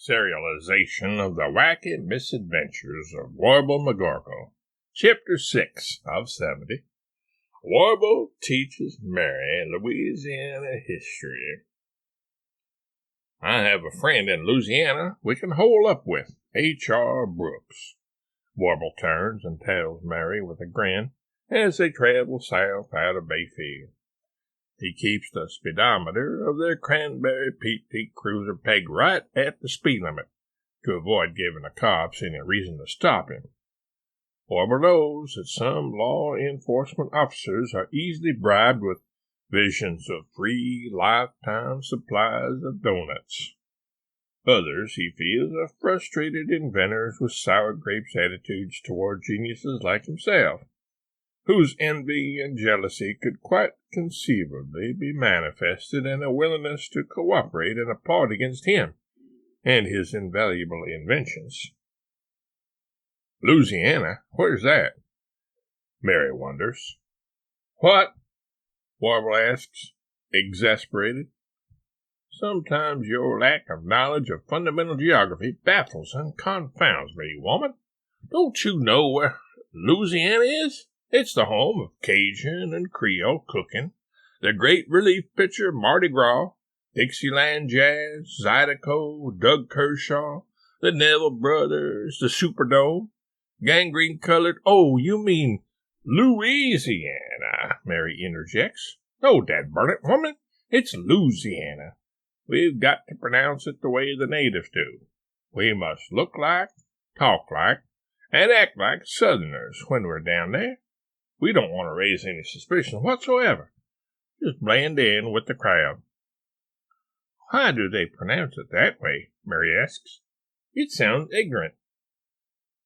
Serialization of the Wacky Misadventures of Warble McGorkle, Chapter 6 of 70. Warble teaches Mary Louisiana history. I have a friend in Louisiana we can hole up with, H.R. Brooks. Warble turns and tells Mary with a grin as they travel south out of Bayfield. He keeps the speedometer of their Cranberry PT Cruiser pegged right at the speed limit to avoid giving the cops any reason to stop him. Warble knows that some law enforcement officers are easily bribed with visions of free lifetime supplies of donuts. Others, he feels, are frustrated inventors with sour grapes attitudes toward geniuses like himself, whose envy and jealousy could quite conceivably be manifested in a willingness to cooperate in a plot against him and his invaluable inventions. Louisiana? Where's that? Mary wonders. What? Warble asks, exasperated. Sometimes your lack of knowledge of fundamental geography baffles and confounds me, woman. Don't you know where Louisiana is? It's the home of Cajun and Creole cooking, the great relief pitcher Mardi Gras, Dixieland Jazz, Zydeco, Doug Kershaw, the Neville Brothers, the Superdome, gangrene-colored— Oh, you mean Louisiana, Mary interjects. No, dadburn-it, woman, it's Louisiana. We've got to pronounce it the way the natives do. We must look like, talk like, and act like Southerners when we're down there. We don't want to raise any suspicion whatsoever. Just blend in with the crowd. Why do they pronounce it that way? Mary asks. It sounds ignorant.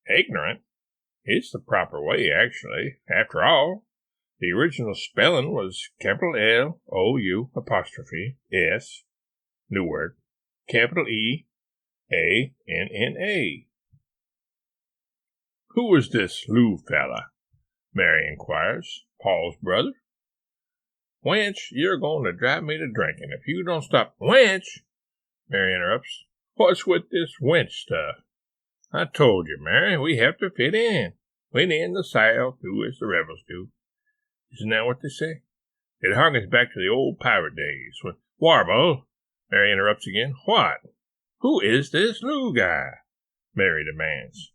Ignorant? It's the proper way, actually. After all, the original spelling was capital L-O-U apostrophe S, new word, capital E-A-N-N-A. Who was this Lou fella? Mary inquires, Paul's brother. Wench, you're going to drive me to drinking if you don't stop. Wench, Mary interrupts. What's with this wench stuff? I told you, Mary, we have to fit in the South, do as the rebels do. Isn't that what they say? It harkens back to the old pirate days when— Warble, Mary interrupts again. What? Who is this Lou guy? Mary demands.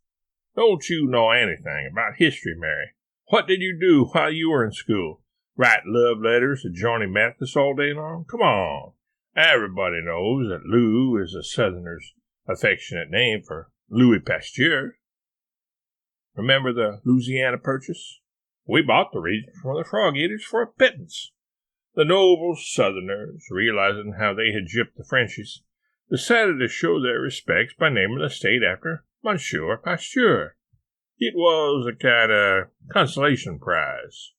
Don't you know anything about history, Mary? What did you do while you were in school? Write love letters to Johnny Mathis all day long? Come on. Everybody knows that Lou is a Southerner's affectionate name for Louis Pasteur. Remember the Louisiana Purchase? We bought the region from the Frog Eaters for a pittance. The noble Southerners, realizing how they had gypped the Frenchies, decided to show their respects by naming the state after Monsieur Pasteur. It was a kind of consolation prize.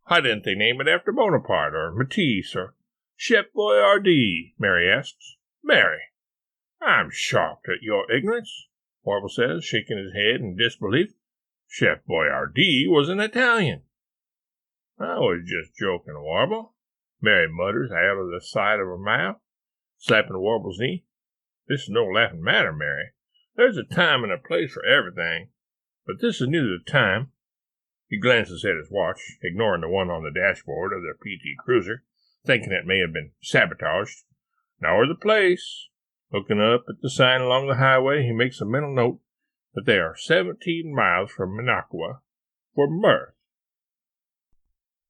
Why didn't they name it after Bonaparte or Matisse or Chef Boyardee? Mary asks. Mary, I'm shocked at your ignorance, Warble says, shaking his head in disbelief. Chef Boyardee was an Italian. I was just joking, Warble, Mary mutters out of the side of her mouth, slapping Warble's knee. This is no laughing matter, Mary. There's a time and a place for everything, but this is neither the time. He glances at his watch, ignoring the one on the dashboard of the PT Cruiser, thinking it may have been sabotaged, nor the place. Looking up at the sign along the highway, he makes a mental note that they are 17 miles from Minocqua for mirth.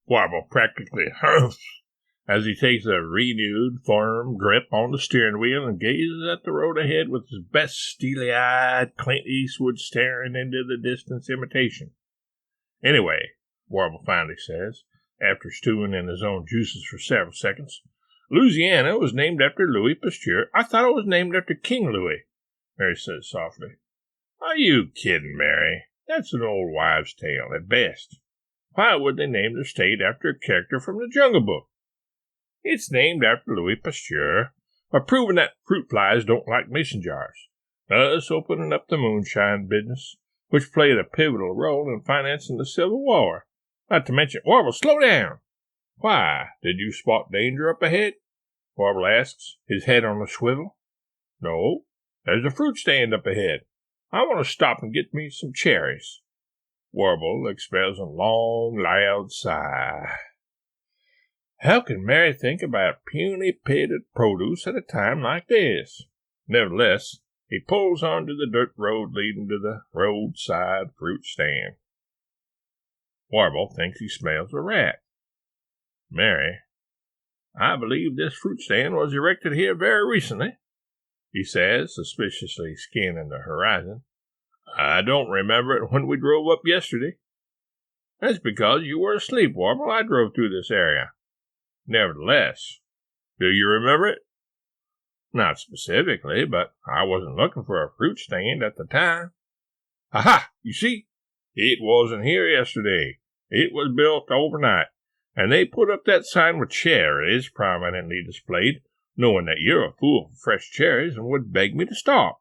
Warble practically hurls as he takes a renewed, firm grip on the steering wheel and gazes at the road ahead with his best steely-eyed Clint Eastwood staring into the distance imitation. Anyway, Warble finally says, after stewing in his own juices for several seconds, Louisiana was named after Louis Pasteur. I thought it was named after King Louis, Mary says softly. Are you kidding, Mary? That's an old wives' tale at best. Why would they name their state after a character from the Jungle Book? It's named after Louis Pasteur, by proving that fruit flies don't like mason jars, thus opening up the moonshine business, which played a pivotal role in financing the Civil War. Not to mention— Warble, slow down! Why, did you spot danger up ahead? Warble asks, his head on a swivel. No, There's a fruit stand up ahead. I want to stop and get me some cherries." Warble expels a long, loud sigh. How can Mary think about puny-pitted produce at a time like this? Nevertheless, he pulls onto the dirt road leading to the roadside fruit stand. Warble thinks he smells a rat. "Mary, I believe this fruit stand was erected here very recently," he says, suspiciously scanning the horizon. "I don't remember it when we drove up yesterday." "That's because you were asleep, Warble. I drove through this area." "Nevertheless, do you remember it?" "Not specifically, but I wasn't looking for a fruit stand at the time." "Aha! You see? It wasn't here yesterday. It was built overnight, and they put up that sign with cherries prominently displayed, knowing that you're a fool for fresh cherries and would beg me to stop."